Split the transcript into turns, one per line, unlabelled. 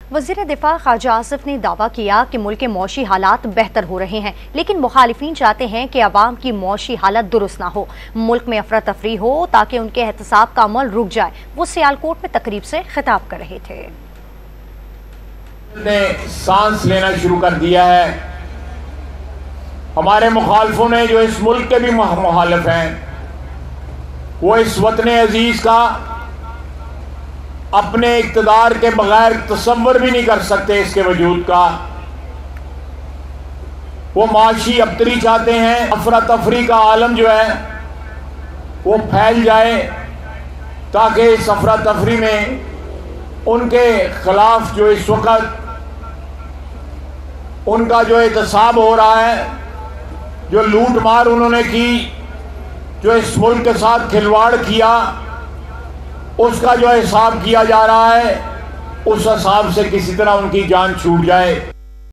वज़ीर दिफा ख्वाजा आसिफ ने दावा किया कि मुल्क के मौशी हालात बेहतर हो रहे हैं, लेकिन मुखालिफिन चाहते हैं कि अवाम की मौशी हालत दुरुस्त ना हो, मुल्क में अफरा तफरी हो ताकि उनके एहतसाब का अमल रुक जाए। वो सियालकोट में तकरीब से खिताब कर रहे थे।
ने सांस लेना शुरू कर दिया है। हमारे मुखालफों ने, जो इस मुल्क के भी मुखालिफ हैं, वो इस वतन अजीज का अपने इक़्तिदार के बगैर तसव्वुर भी नहीं कर सकते इसके वजूद का। वो माशी अबतरी चाहते हैं, अफरा तफरी का आलम जो है वो फैल जाए ताकि इस अफरा तफरी में उनके खिलाफ जो इस वक्त उनका जो एहतसाब हो रहा है, जो लूट मार उन्होंने की, जो इस मुल्क के साथ खिलवाड़ किया, उसका जो हिसाब किया जा रहा है, उस हिसाब से किसी तरह उनकी जान छूट जाए।